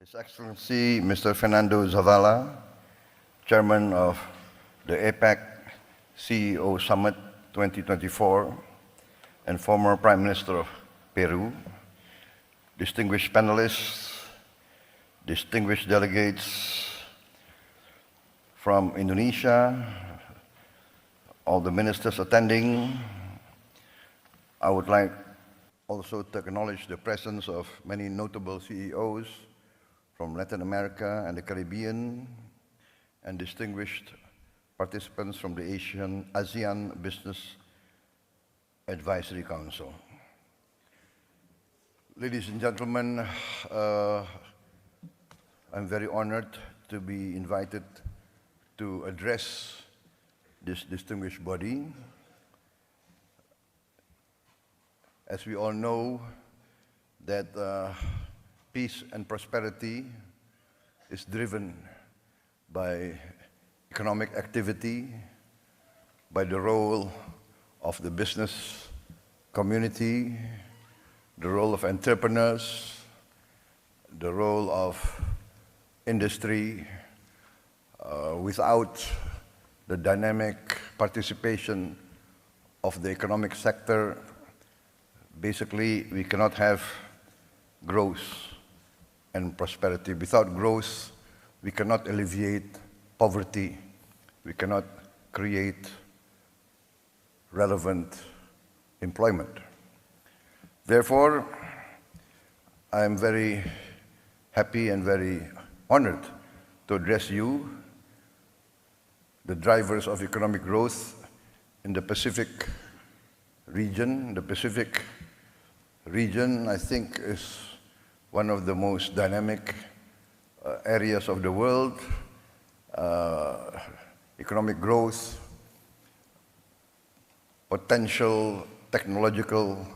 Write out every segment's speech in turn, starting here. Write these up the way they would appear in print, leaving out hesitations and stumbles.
His Excellency Mr. Fernando Zavala, Chairman of the APEC CEO Summit 2024 and former Prime Minister of Peru, distinguished panelists, distinguished delegates from Indonesia, all the ministers attending. I would like also to acknowledge the presence of many notable CEOs from Latin America and the Caribbean, and distinguished participants from the ASEAN Business Advisory Council. Ladies and gentlemen, I'm very honored to be invited to address this distinguished body. As we all know, that peace and prosperity is driven by economic activity, by the role of the business community, the role of entrepreneurs, the role of industry. Without the dynamic participation of the economic sector, basically we cannot have growth and prosperity. Without growth, we cannot alleviate poverty. We cannot create relevant employment. Therefore, I am very happy and very honored to address you, the drivers of economic growth in the Pacific region. The Pacific region, I think, is one of the most dynamic areas of the world. Economic growth, potential technological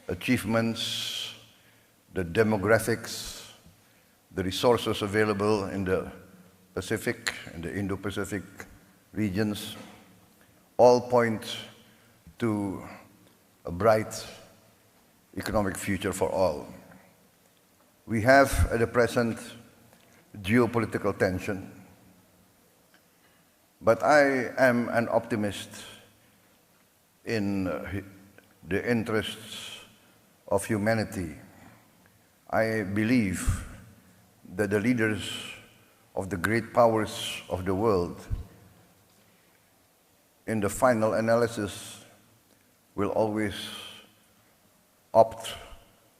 achievements, the demographics, the resources available in the Pacific and the Indo-Pacific regions, all point to a bright economic future for all. We have at the present geopolitical tension, but I am an optimist in the interests of humanity. I believe that the leaders of the great powers of the world, in the final analysis, will always opt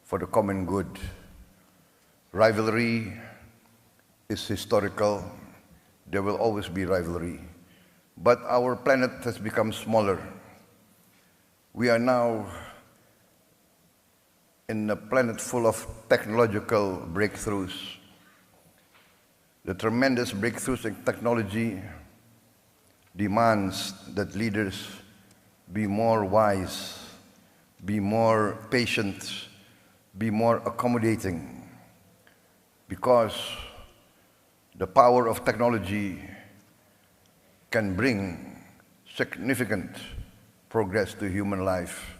for the common good. Rivalry is historical. There will always be rivalry. But our planet has become smaller. We are now in a planet full of technological breakthroughs. The tremendous breakthroughs in technology demands that leaders be more wise, be more patient, be more accommodating, because the power of technology can bring significant progress to human life,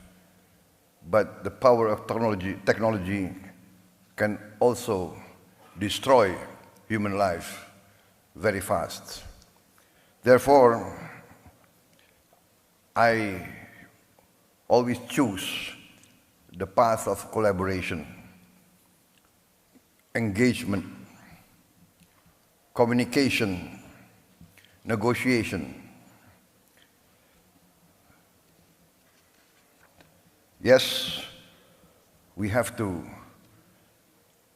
but the power of technology can also destroy human life very fast. Therefore, I always choose the path of collaboration, engagement, communication, negotiation. Yes, we have to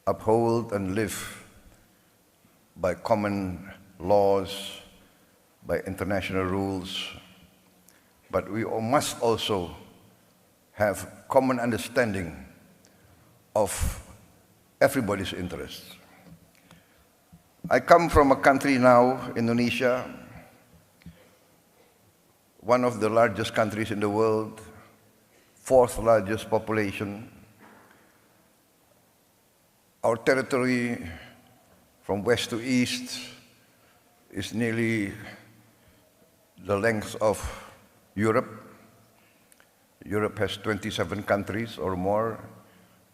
uphold and live by common laws, by international rules, but we must also have common understanding of everybody's interests. I come from a country now, Indonesia, one of the largest countries in the world, fourth largest population. Our territory from west to east is nearly the length of Europe. Europe has 27 countries or more.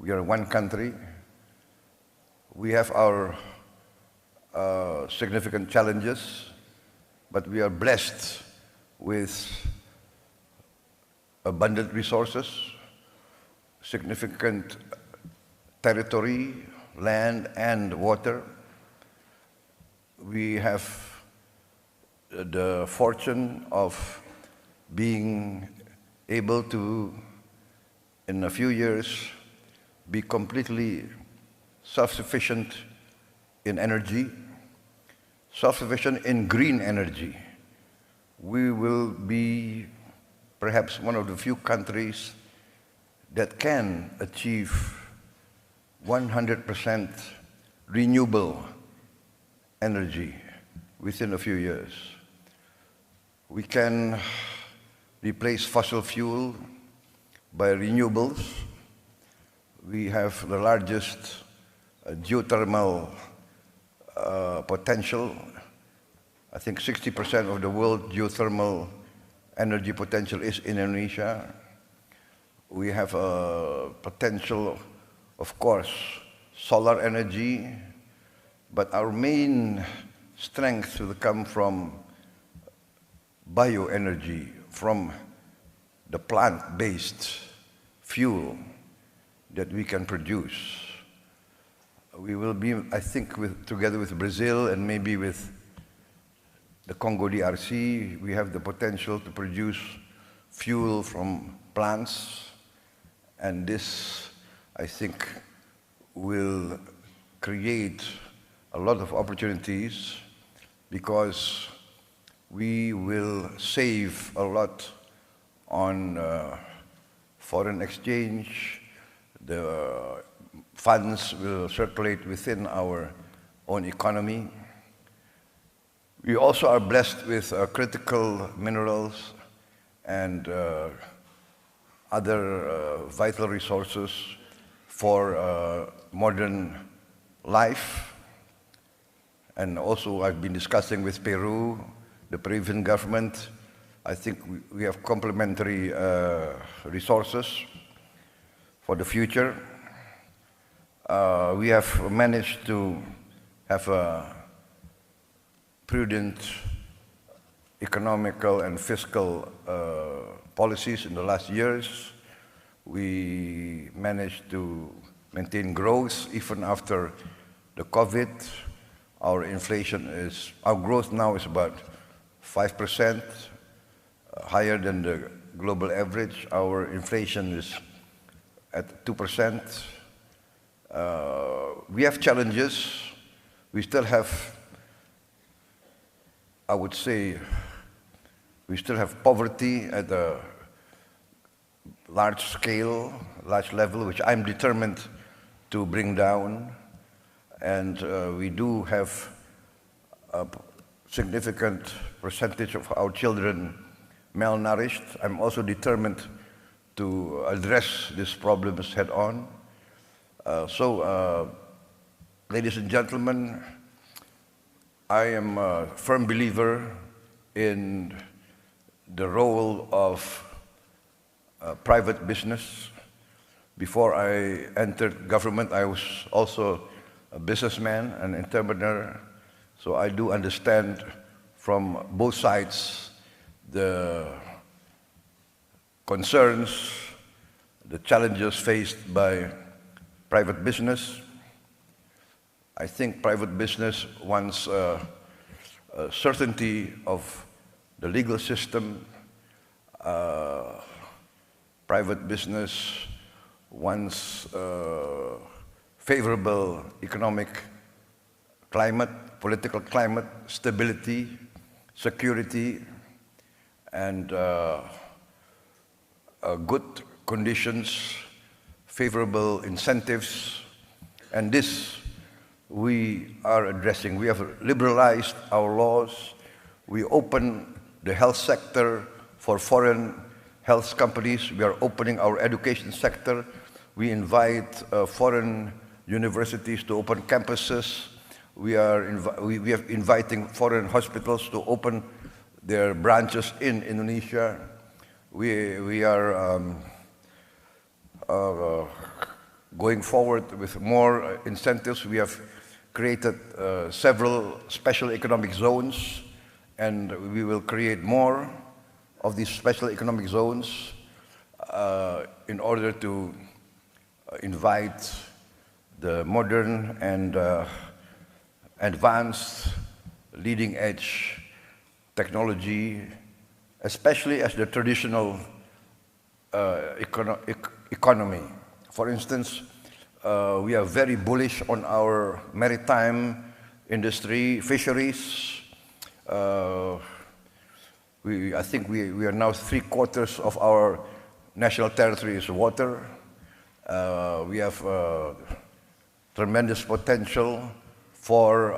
We are one country. We have our significant challenges, but we are blessed with abundant resources, significant territory, land and water. We have the fortune of being able to, in a few years, be completely self-sufficient in energy, self-sufficient in green energy. We will be perhaps one of the few countries that can achieve 100% renewable energy within a few years. We can replace fossil fuel by renewables. We have the largest geothermal potential. I think 60% of the world geothermal energy potential is in Indonesia. We have a potential, of course, solar energy, but our main strength will come from bioenergy, from the plant-based fuel that we can produce. We will be, I think, together with Brazil and maybe with the Congo DRC, we have the potential to produce fuel from plants, and this, I think, will create a lot of opportunities because we will save a lot on foreign exchange. The funds will circulate within our own economy. We also are blessed with critical minerals and other vital resources for modern life. And also I've been discussing with Peru, the Peruvian government. I think we have complementary resources for the future. We have managed to have a prudent economical and fiscal policies in the last years. We managed to maintain growth even after the COVID. Our growth now is about 5%, higher than the global average. Our inflation is at 2%. We have challenges. We still have, I would say, we still have poverty at a large scale, large level, which I'm determined to bring down. And we do have a significant percentage of our children malnourished. I'm also determined to address these problems head on. Ladies and gentlemen, I am a firm believer in the role of private business. Before I entered government, I was also a businessman, an entrepreneur, so I do understand from both sides the concerns, the challenges faced by private business. I think private business wants certainty of the legal system. Private business wants favorable economic climate, political climate, stability, security, and good conditions, favorable incentives, and this we are addressing. We have liberalized our laws. We open the health sector for foreign health companies. We are opening our education sector. We invite foreign universities to open campuses. We are inviting foreign hospitals to open their branches in Indonesia. We are going forward with more incentives. We have created several special economic zones, and we will create more of these special economic zones in order to invite the modern and advanced leading-edge technology, especially as the traditional economy. For instance, we are very bullish on our maritime industry, fisheries. I think we are now 3/4 of our national territory is water. We have tremendous potential for,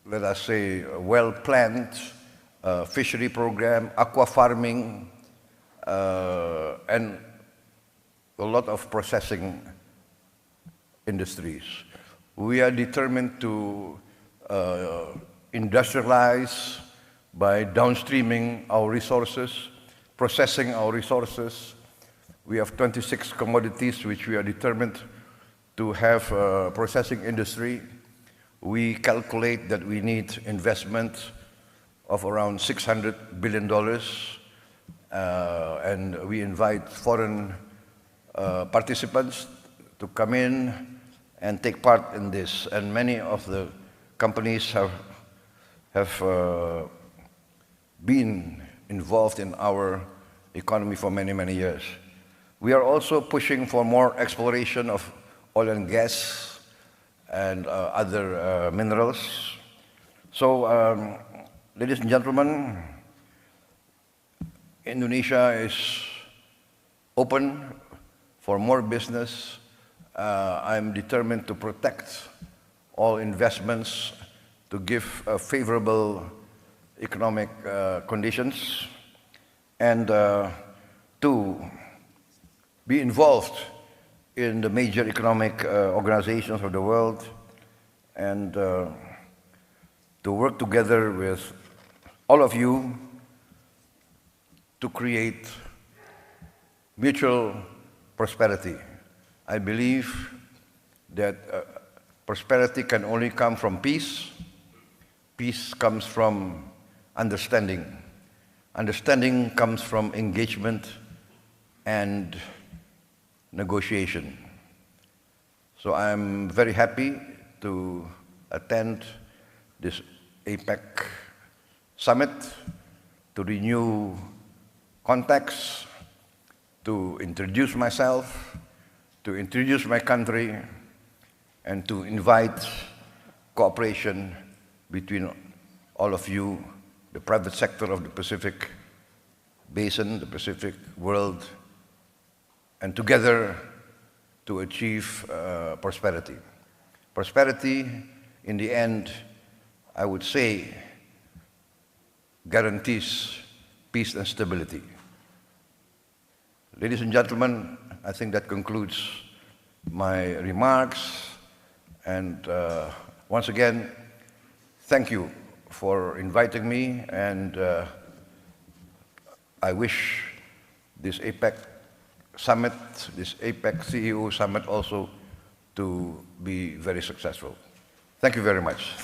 let us say, a well-planned fishery program, aqua farming, and a lot of processing industries. We are determined to industrialize by downstreaming our resources, processing our resources. We have 26 commodities which we are determined to have a processing industry. We calculate that we need investment of around $600 billion, and we invite foreign participants to come in and take part in this. And many of the companies have been involved in our economy for many, many years. We are also pushing for more exploration of oil and gas and other minerals. So, ladies and gentlemen, Indonesia is open for more business. I'm determined to protect all investments, to give favorable economic conditions, and to be involved in the major economic organizations of the world, and to work together with all of you to create mutual prosperity. I believe that prosperity can only come from peace. Peace comes from understanding. Understanding comes from engagement and negotiation. So I'm very happy to attend this APEC summit, to renew contacts, to introduce myself, to introduce my country, and to invite cooperation between all of you, the private sector of the Pacific Basin, the Pacific world, and together to achieve prosperity. Prosperity, in the end, I would say, guarantees peace and stability. Ladies and gentlemen, I think that concludes my remarks. And once again, thank you for inviting me, and I wish this APEC summit, this APEC CEO summit also to be very successful. Thank you very much.